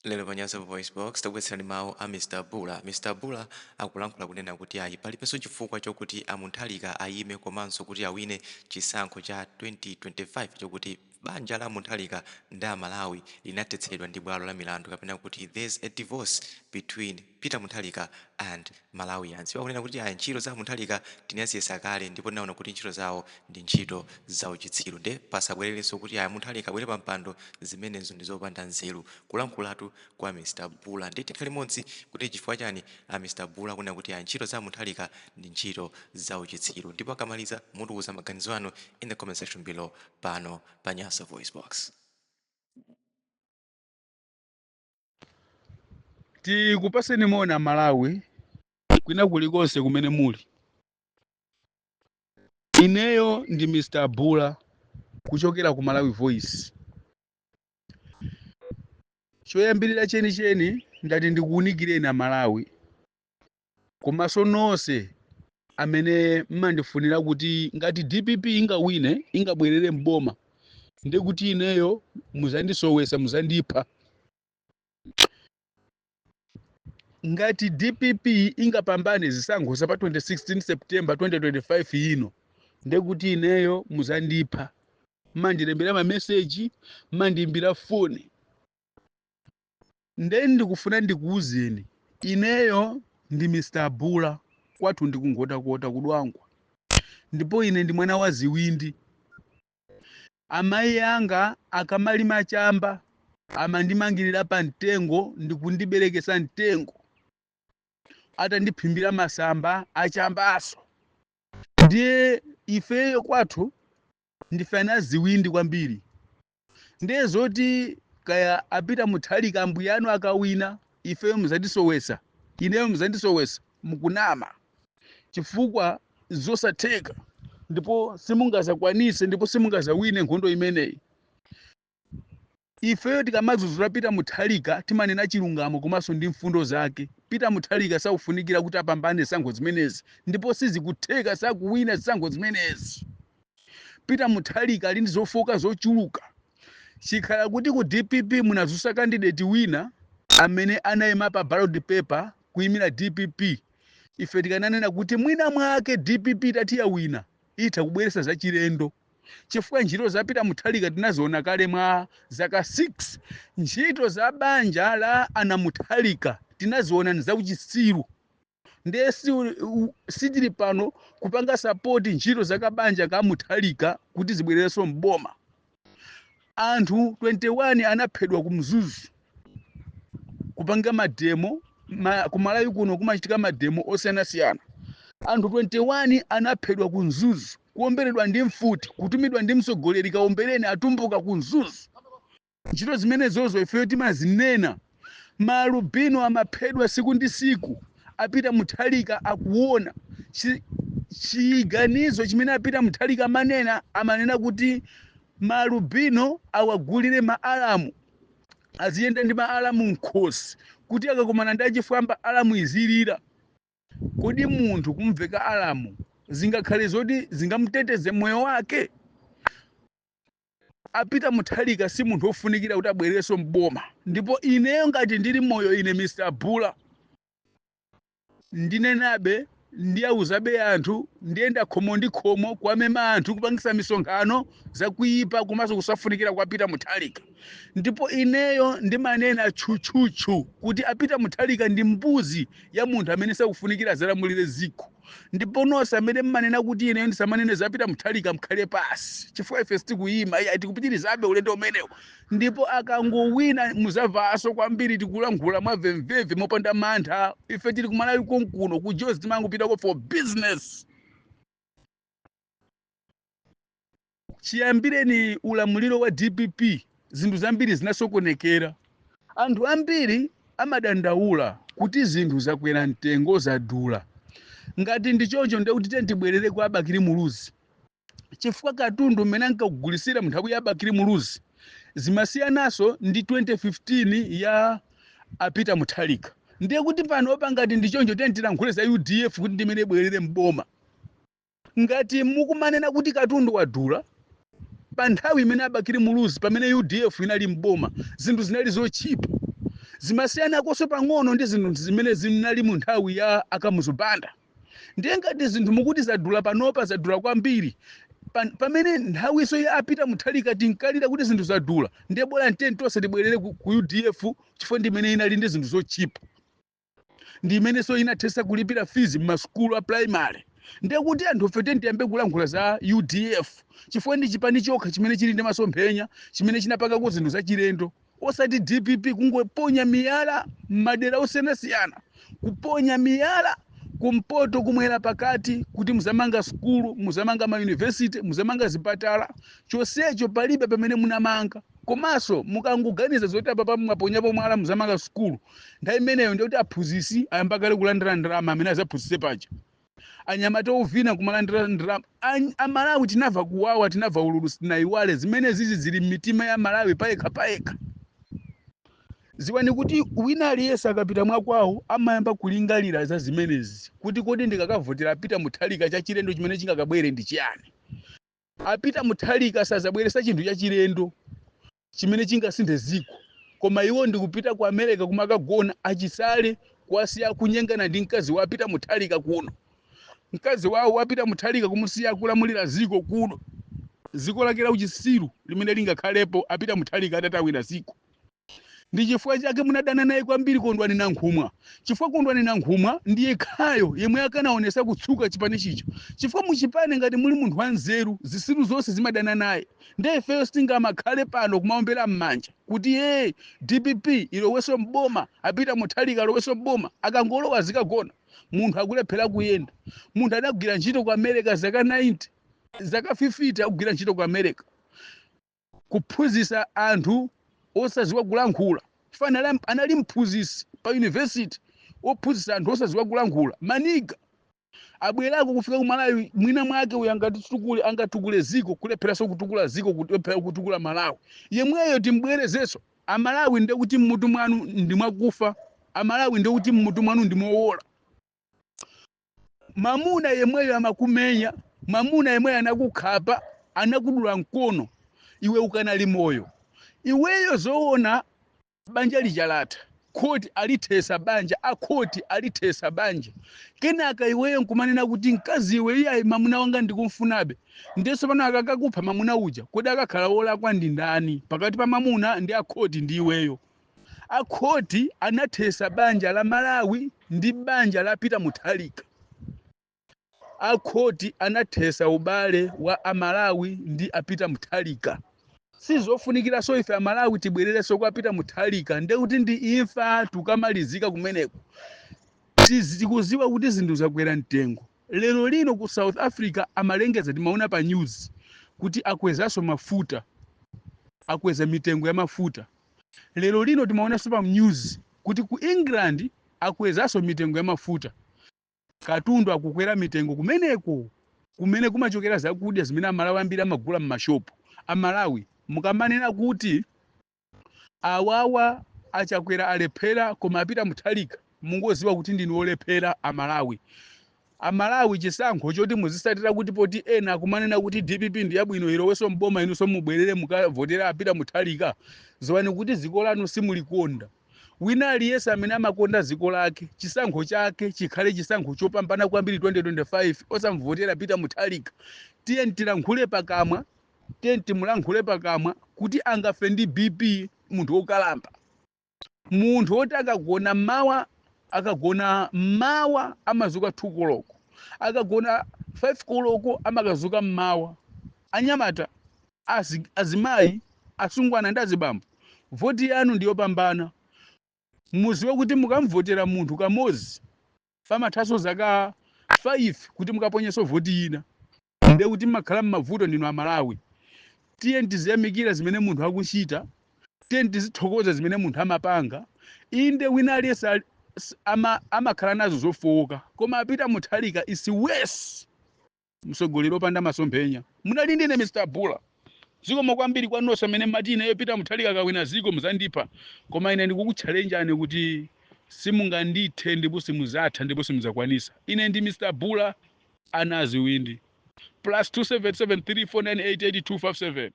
Lero panyaza voice box takuwetsani mawu a Mr. Bula. Mr. Bula akulankhula kunena kuti ayi palibenso chifukwa chokuti Mutharika ayime komanso kuti awine chisankho cha 2025 chokuti banja la Mutharika ndi Amalawi linatetsedwa ndi bwalo la milandu kapena kuti there's a divorce between Peter Mutharika and Malawians. Wakunena kuti ayi ntchito za Mutharika tinaziyesa kale ndipo tinaona kuti ntchito zawo ndi ntchito za uchitsiru nde pasabwererenso kuti ayi Mutharika abwere pa mpando zimenezo ndi zopanda nzeru. Kulankhulatu kwa Mr. Bula nditi tikhale limodzi kuti chifukwa chani Mr. Bula kunena kuti ayi ntchito za Mutharika ndi ntchito za uchitsiru ndipo akamaliza mutiuza maganizo anu in the comment section below pano pa Nyasa Voice Box. Tikupaseni mona Malawi kwina kulikonse kumene muli. Ineyo ndi Mr. Bula kuchokera ku Malawi Voice. Choyambirira chenicheni ndati ndikuunikireni Amalawi komanso nonse amene mmandifunira kuti ngati DPP ingawine ingabwerere mboma ndi kuti ineyo muzandisowesa muzandipha. Ngati DPP ingapambane zisankho za pa 26 September 2025 ino ndi kuti ineyo muzandipha. Mandilembera ma message, mandiimbira phone. Ndikufuna ndikuuzeni ineyo ndi Mr. Bula kwathu ndikungota kudwangwa ndipo ine ndi mwana wa ziwindi. Amayi anga akamalima chamba amandimangirira pa mtengo ndikundiberekesa mtengo atandiphimbira masamba achambaso. Ndiye ifeyo kwathu ndifana ziwindi kwambiri. Ndiye zoti kaya apita Mutharika ambuyano akawina ifeyo muzandisowesa ineyo muzandisowesa mukunama chifukwa zosatheka ndipo simungazakwanise ndipo simungazawine nkhondo imeneyi. Ifeyo tikamazuzula Peter Mutharika timanena chilungamo komanso ndi mfundo zake. Peter Mutharika saufunikira kuti apambane zisankho zimenezi ndipo sizikutheka sakuwina zisankho zimenezi. Peter Mutharika ali ndi zofoka zochuluka. Chikhala kuti ku DPP munazusa candidate wina amene anayima pa ballot paper kuyimira DPP. Ife tikananena kuti mwina mwake DPP tatiya wina itha kubweresa za chilendo. Chifukwa ntchito za Peter Mutharika tinaziona kale mwa zaka 6. Ntchito za banja la ana Mutharika tinaziona za uchitsiru. Ndiye sitili pano kupanga support ntchito za kabanja ka Mutharika kuti zibwererenso mboma. Anthu 21 anaphedwa kumzuzu kupanga mademo kumalawi kuno kumachitika mademo osiyanasiyana. Anthu 21 anaphedwa kumzuzu kuomberedwa ndi mfuti kutumidwa ndi mtsogoleri kaombereni atumbuka kumzuzu. Ntchito zimenezozo ifeyo timazinena. Malubino amaphedwa siku ndi siku. Apita Mutharika akuona chiganizo chimene apita Mutharika amanena kuti malubino awagulire maalamu aziyenda ndi maalamu mkhosi kuti akakumana ndi achifwamba alamu izilira. Kodi munthu kumveka alamu zingakhale zoti zingamuteteze moyo wake? Apita Mutharika si munthu ofunikira kuti abwererenso mboma. Ndipo ineyo ngati ndili moyo ine Mr. Bula ndinenabe ndiyauzabe anthu ndiyenda khomo ndi khomo kwamema anthu kupangisa misonkhano zakuyipa komanso kusafunikira kwa Peter Mutharika. Ndipo ineyo ndimanena tchutchutchu kuti apita Mutharika ndi mbuzi ya munthu amene sakufunikira zalamulire ziko. Ndipo nonse amene mmanena kuti ineyo ndisamanene za Peter Mutharika mkhale pasi chifukwa ife sitikuyima tikupitirizabe ulendo umenewo. Ndipo akangowina muzavaso kwambiri tikulankhula mwamvemveve mopanda mantha. Ife tili kumalawi konkuno ku Jozi timangopitako for business. Chiyambireni ulamuliro wa DPP zinthu zambiri zinasokonekera. Anthu ambiri amadandaula kuti zinthu zakwera mtengo zadula. Ngati ndi choncho ndiye kuti tibwerere kwa Abakiri Muluzi. Chifukwa katundu mmene ankagulisira munthawi ya Abakiri Muluzi zimasiyanaso ndi 2015 ya Peter Mutharika. Ndiye kuti panopa ngati ndi choncho tilankhule za UDF kuti ndimene bwerere mboma. Ngati mukumanena kuti katundu wadula pa nthawi imene Abakiri Muluzi pamene UDF inali mboma zinthu zinali zochipa. zimasiyana koso pang'ono ndi zinthu zimene zinali mu nthawi ya akamuzubanda. Ndiye ngati zinthu mukuti zadula panopa zadula kwambiri pamene nthawiso ya apita Mutharika tinkalira kuti zinthu zadula, ndiye bora nteni tonse tibwerere ku UDF chifukwa ndi imene inali ndi zinthu zochipa, ndi imene so inathesa kulipira fees m'masukulu a primary. Ndiye kuti anthu fete tiyambe kulankhula za UDF chifukwa ndi chipani chokha chimene chili ndi masomphenya, chimene chinapangako zinthu zachilendo, osati DPP kungoponya miyala m'madera osiyanasiyana, kuponya miyala kumpoto kumwera pakati kuti muzamanga sukulu, muzamanga ma university, muzamanga zipatala, chonsecho palibe pamene munamanga. Komanso mukangoganiza zoti apa mwaponyapo mwala muzamanga sukulu, nthawi imeneyo ndiye kuti aphunzitsi ayamba kale kulandira ndalama amene azaphunzitse paja. Anyamata ovina kumalandira ndalama. Amalawi tinamva kuwawa, tinamva ululu sinayiwale zimene zizi zili m'mitima ya Malawi payekha. Ziwani kuti wina aliyense akapita mwakwawo amayamba kulingalira za zimenezi kuti kodi ndikakavotera apita Mutharika cha chilendo chimene chingakabwere ndi chiyani. Apita Mutharika sazabweresa chinthu cha chilendo chimene chingasinthe ziko, koma iwo ndikupita ku America kumakagona achisale kwasiya kunyengana ndi mkazi wa apita Mutharika kuno. Mkazi wawo wapita Mutharika kumusiya kulamulira ziko kuno, ziko lake la uchisiru limene lingakhalepo apita Mutharika atatawira ziko. Ndi chifukwa chake munadana naye kwambiri Kondwani Nankhumwa. Chifukwa Kondwani Nankhumwa ndiye khayo yemwe akanaonesa kutsuka chipani chicho. Chifukwa muchipani ngati muli munthu wanzeru, zisiru zonse zimadana naye. Ndiye ifeyo sitingamakhale pano kumaombera m'manja kuti DPP iloweso mboma, apita Mutharika iloweso mboma, akangolowa zikagona. Munthu akulephera kuyenda. Munthu anagwira ntchito ku America zaka 90, zaka 50 akugwira ntchito ku America, kuphunzitsa anthu osaziwa kulankhula. Fana anali mphunzitsi pa university ophunzitsa anthu osaziwa kulankhula. Maniga abwerako kufika ku Malawi mwina mwake uyu angatukule ziko kulepheranso kutukula ziko kutukula Malawi. Yemweyo timbwerezenso Amalawi ndiye kuti mmutu mwanu ndi mwakufa, Amalawi ndiye kuti mmutu mwanu ndi mowola. Mamuna yemweyo amakumenya, mamuna yemweyo anakukhapa, anakudula mkono, iwe ukanali moyo. Iweyo zoona banja lichalata, khoti alithesa banja, akhoti alithesa banja. Kenaka iweyo nkumanena kuti mkazi iwe iyayi mamuna wanga ndikumfunabe. Ndeso pano akakakupha mamuna uja, kodi akakhala wolakwa ndi ndani pakati pa mamuna ndi akhoti ndi iweyo? Akhoti anathesa banja la Malawi ndi banja la Peter Mutharika. Akhoti anathesa ubale wa Amalawi ndi apita Mutharika. Sizofunikira so ife Amalawi tibwerereso kwa Peter Mutharika, ndiye kuti ndi imfa tukamalizika kumeneko. Tikuziwa kuti zinthu zakwera mtengo. Lero lino ku South Africa amalengeza timaona pa news kuti akwezaso mafuta, akweza mitengo ya mafuta. Lero lino timaona so pa news kuti ku England akwezaso mitengo ya mafuta. Katundu akukwera mitengo kumeneko, kumene kumachokera zakudya zimene Amalawi ambiri amagula m'mashopu. Amalawi mukamanena kuti awawa achakwera alephera koma apita Mutharika, mungoziwa kuti ndinu olephera Amalawi. Amalawi chisankho choti muzisatira kuti poti ena akumanena kuti DPP ndi yabwino iloweso mboma inunso mubwerere mukavotera apita Mutharika, ziwani kuti ziko lanu simulikonda. Wina aliyense amene amakonda ziko lake, chisankho chake chikhale chisankho chopambana kwambiri 2025 osamvotera Peter Mutharika. Tiye tilankhule pakamwa, tiye timulankhule pakamwa kuti angafe ndi BP munthu wokalamba. Munthu woti akagona mawa amazuka 2 koloko, akagona 5 koloko amakazuka mmawa. Anyamata, azimayi, asungwana ndi azibambo, voti yanu ndiyopambana. Muziwe kuti mukamvotera munthu kamozi pamathaso zaka 5 kuti mukaponyeso voti ina, ndiye kuti mmakhala m'mavuto ndinu Amalawi. Tiye tiziyamikira zimene munthu akuchita, tiye tizithokoza zimene munthu amapanga. Inde wina aliyense amakhala nazo zofowoka, koma apita Mutharika isi wesi msogolero opanda masomphenya. Munali ndine Mr. Bula. Zikomo kwambiri kwa nonse amene matine yo Peter Mutharika akawina ziko muzandipha, koma ine ndikukuchallenge kuti simungandithe ndipo simuzatha ndipo simuzakwanisa. Ine ndi Mr. Bula anaziwindi. +27734988257.